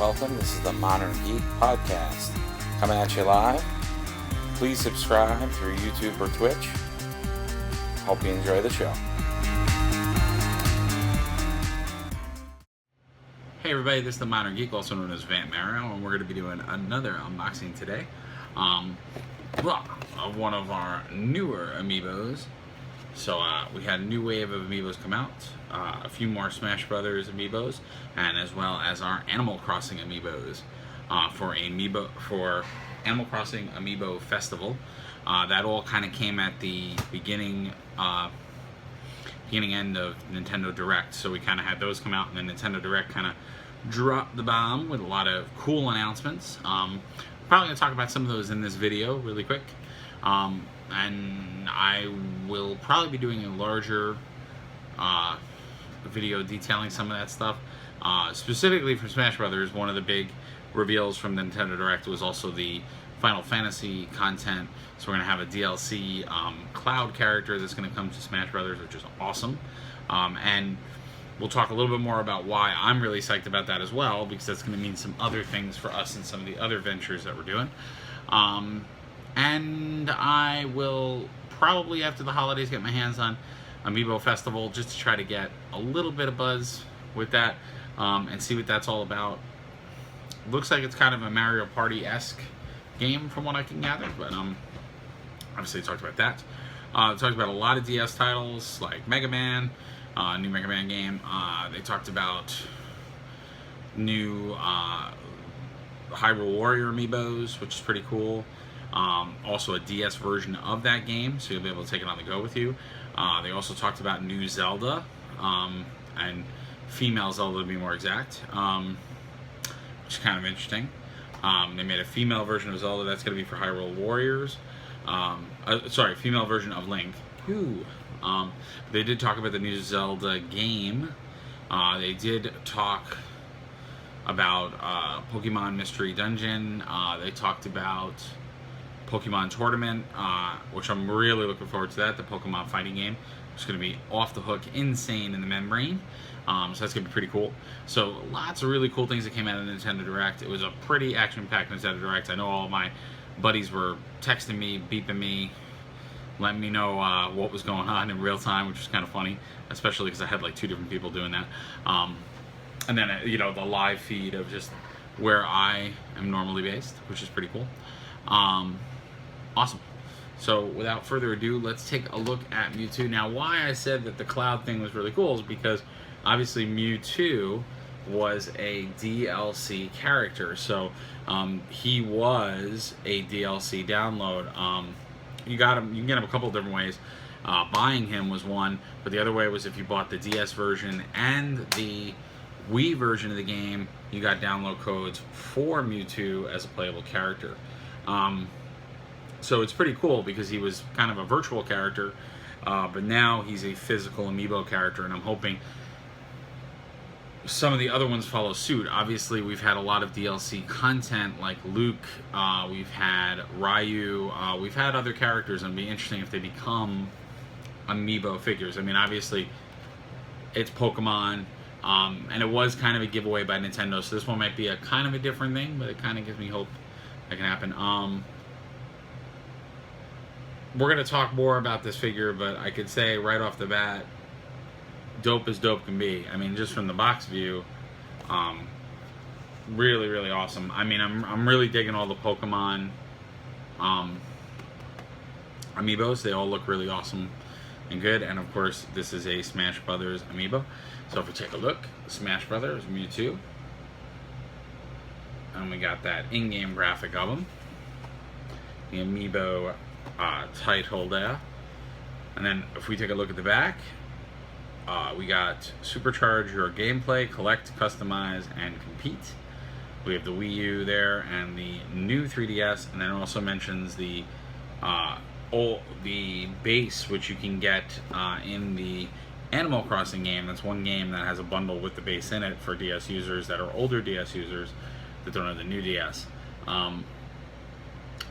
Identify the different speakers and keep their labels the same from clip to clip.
Speaker 1: welcome. This is the Modern Geek Podcast, coming at you live. Please subscribe through YouTube or Twitch. Hope you enjoy the show. Hey everybody, this is the Modern Geek, also known as Vant Mario, and we're going to be doing another unboxing today of one of our newer Amiibos. So we had a new wave of Amiibos come out, a few more Smash Brothers Amiibos, and as well as our Animal Crossing Amiibos for Animal Crossing Amiibo Festival. That all kind of came at the beginning end of Nintendo Direct, so we kind of had those come out, and then Nintendo Direct kind of dropped the bomb with a lot of cool announcements. Probably going to talk about some of those in this video really quick. And I will probably be doing a larger video detailing some of that stuff. Specifically for Smash Brothers, one of the big reveals from the Nintendo Direct was also the Final Fantasy content. So we're going to have a DLC Cloud character that's going to come to Smash Brothers, which is awesome. And we'll talk a little bit more about why I'm really psyched about that as well, because that's going to mean some other things for us and some of the other ventures that we're doing. And I will probably, after the holidays, get my hands on Amiibo Festival just to try to get a little bit of buzz with that and see what that's all about. Looks like it's kind of a Mario Party-esque game from what I can gather, but obviously talked about that. Talked about a lot of DS titles like Mega Man, new Mega Man game. They talked about new Hyrule Warrior Amiibos, which is pretty cool. Also a DS version of that game, so you'll be able to take it on the go with you. They also talked about new Zelda, and female Zelda to be more exact, which is kind of interesting. They made a female version of Zelda that's going to be for Hyrule Warriors. Sorry, female version of Link. They did talk about the new Zelda game. They did talk about Pokemon Mystery Dungeon. They talked about Pokemon Tournament, which I'm really looking forward to that, the Pokemon fighting game. It's going to be off the hook, insane in the membrane. So that's going to be pretty cool. So lots of really cool things that came out of the Nintendo Direct. It was a pretty action-packed Nintendo Direct. I know all my buddies were texting me, beeping me, letting me know what was going on in real time, which was kind of funny, especially because I had like 2 different people doing that. And then, the live feed of just where I am normally based, which is pretty cool. Awesome. So without further ado, let's take a look at Mewtwo. Now, why I said that the Cloud thing was really cool is because obviously Mewtwo was a DLC character. So he was a DLC download. You can get him a couple of different ways. Buying him was one, but the other way was if you bought the DS version and the Wii version of the game, you got download codes for Mewtwo as a playable character. So it's pretty cool because he was kind of a virtual character, but now he's a physical Amiibo character, and I'm hoping some of the other ones follow suit. Obviously, we've had a lot of DLC content like Luke, we've had Ryu, we've had other characters, and it'd be interesting if they become Amiibo figures. I mean, obviously, it's Pokemon, and it was kind of a giveaway by Nintendo, so this one might be a kind of a different thing, but it kind of gives me hope that can happen. We're going to talk more about this figure, but I could say right off the bat, dope as dope can be. I mean, just from the box view, really, really awesome. I mean, I'm really digging all the Pokemon Amiibos. They all look really awesome and good. And of course, this is a Smash Brothers Amiibo. So if we take a look, Smash Brothers Mewtwo, and we got that in-game graphic of him, the Amiibo title there. And then if we take a look at the back, we got supercharge your gameplay, collect, customize, and compete. We have the Wii U there and the new 3DS, and then it also mentions the base, which you can get in the Animal Crossing game. That's one game that has a bundle with the base in it for DS users that are older DS users that don't have the new DS. And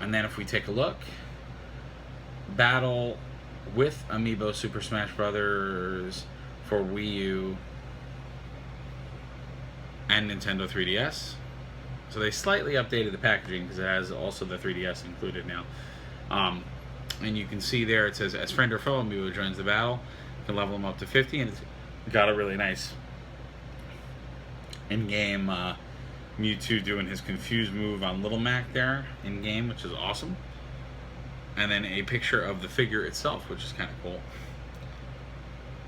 Speaker 1: then if we take a look, battle with Amiibo Super Smash Brothers for Wii U and Nintendo 3DS. So they slightly updated the packaging because it has also the 3DS included now. And you can see there it says, as friend or foe, Amiibo joins the battle. You can level them up to 50, and it's got a really nice in-game Mewtwo doing his confused move on Little Mac there in-game, which is awesome. And then a picture of the figure itself, which is kind of cool.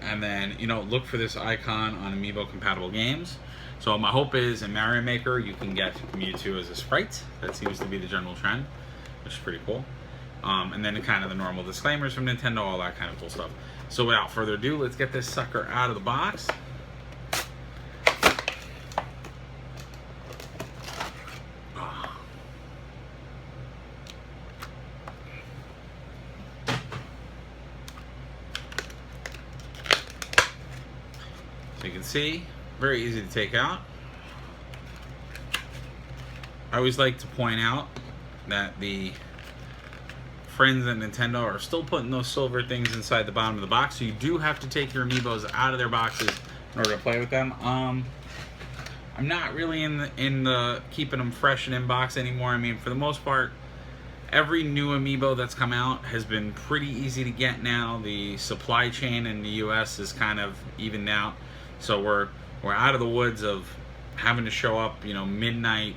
Speaker 1: And then, you know, look for this icon on Amiibo compatible games. So my hope is in Mario Maker you can get Mewtwo as a sprite. That seems to be the general trend, which is pretty cool. And then kind of the normal disclaimers from Nintendo, all that kind of cool stuff. So without further ado, let's get this sucker out of the box. So you can see, very easy to take out. I always like to point out that the friends at Nintendo are still putting those silver things inside the bottom of the box, so you do have to take your Amiibos out of their boxes in order to play with them. I'm not really in the keeping them fresh and in box anymore. I mean, for the most part, every new Amiibo that's come out has been pretty easy to get now. The supply chain in the US is kind of evened out, so we're out of the woods of having to show up, you know, midnight.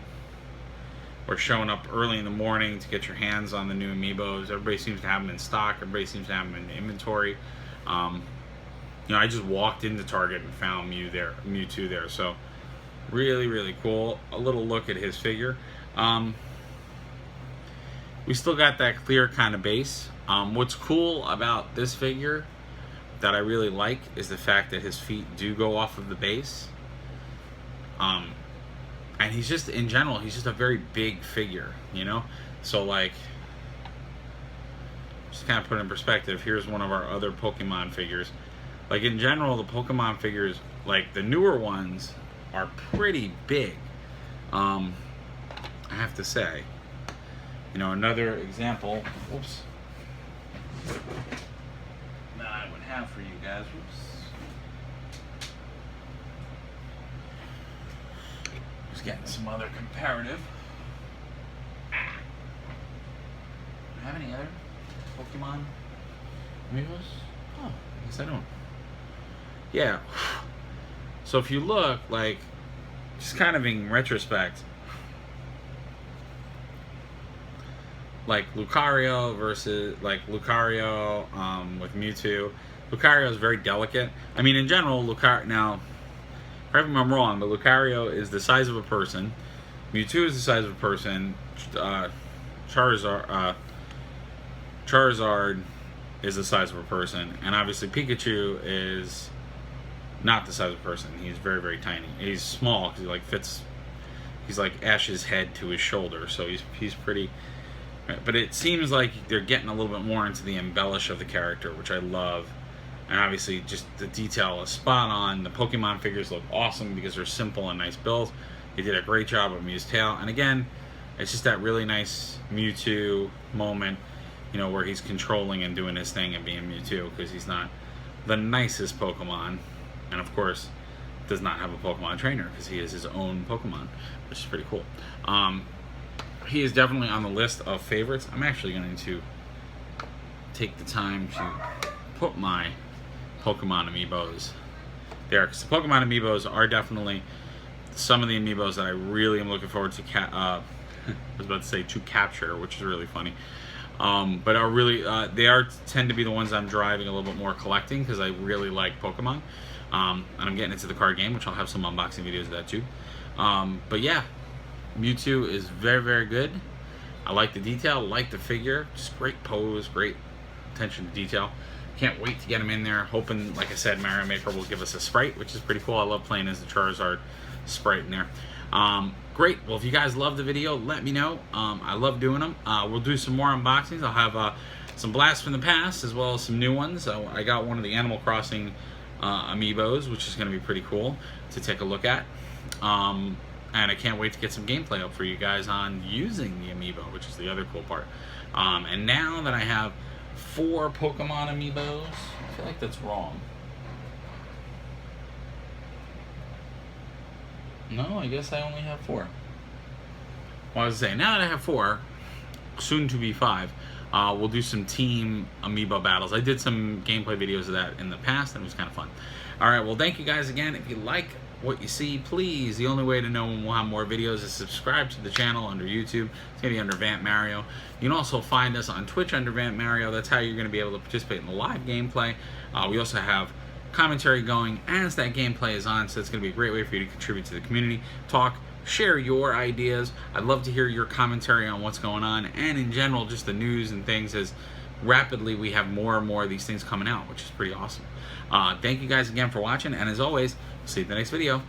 Speaker 1: Or showing up early in the morning to get your hands on the new Amiibos. Everybody seems to have them in stock. Everybody seems to have them in inventory. You know, I just walked into Target and found Mewtwo there. So really, really cool. A little look at his figure. We still got that clear kind of base. What's cool about this figure that I really like is the fact that his feet do go off of the base. And he's just, in general, he's just a very big figure, you know? So, like, just kind of put it in perspective, here's one of our other Pokemon figures. Like, in general, the Pokemon figures, like, the newer ones are pretty big. I have to say. You know, another example, whoops. That I would have for you guys, whoops. Getting some other comparative. Have any other Pokemon Amiibos? Oh, I guess I don't. Yeah. So if you look, like, just kind of in retrospect, like Lucario versus, like, Lucario with Mewtwo. Lucario is very delicate. I mean, in general, Lucario, now, correct me if I'm wrong, but Lucario is the size of a person. Mewtwo is the size of a person. Charizard is the size of a person. And obviously Pikachu is not the size of a person. He's very, very tiny. He's small because he like fits. He's like Ash's head to his shoulder, so he's pretty. But it seems like they're getting a little bit more into the embellish of the character, which I love. And obviously, just the detail is spot on. The Pokemon figures look awesome because they're simple and nice builds. They did a great job of Mew's tail. And again, it's just that really nice Mewtwo moment, you know, where he's controlling and doing his thing and being Mewtwo, because he's not the nicest Pokemon. And of course, does not have a Pokemon trainer because he is his own Pokemon, which is pretty cool. He is definitely on the list of favorites. I'm actually going to take the time to put my Pokemon Amiibos there, because the Pokemon Amiibos are definitely some of the Amiibos that I really am looking forward to I was about to say to capture, which is really funny, but are really tend to be the ones I'm driving a little bit more collecting, because I really like Pokemon, and I'm getting into the card game, which I'll have some unboxing videos of that too. But yeah, Mewtwo is very, very good. I like the detail, like the figure, just great pose, great attention to detail. Can't wait to get him in there. Hoping, like I said, Mario Maker will give us a sprite, which is pretty cool. I love playing as the Charizard sprite in there. Great. Well, if you guys love the video, let me know. I love doing them. We'll do some more unboxings. I'll have some blasts from the past as well as some new ones. I got one of the Animal Crossing Amiibos, which is going to be pretty cool to take a look at. And I can't wait to get some gameplay up for you guys on using the Amiibo, which is the other cool part. And now that I have 4 Pokemon Amiibos. I feel like that's wrong. No, I guess I only have 4. well, I was saying, now that I have 4, soon to be 5, we'll do some team amiibo battles. I did some gameplay videos of that in the past, and it was kind of fun. All right, well, thank you guys again. If you like what you see, please, the only way to know when we'll have more videos is subscribe to the channel under YouTube. It's going to be under Vamp Mario. You can also find us on Twitch under Vamp Mario. That's how you're going to be able to participate in the live gameplay. We also have commentary going as that gameplay is on, so it's going to be a great way for you to contribute to the community, talk, share your ideas. I'd love to hear your commentary on what's going on, and in general, just the news and things, as rapidly we have more and more of these things coming out, which is pretty awesome. Thank you guys again for watching, and as always, see you in the next video.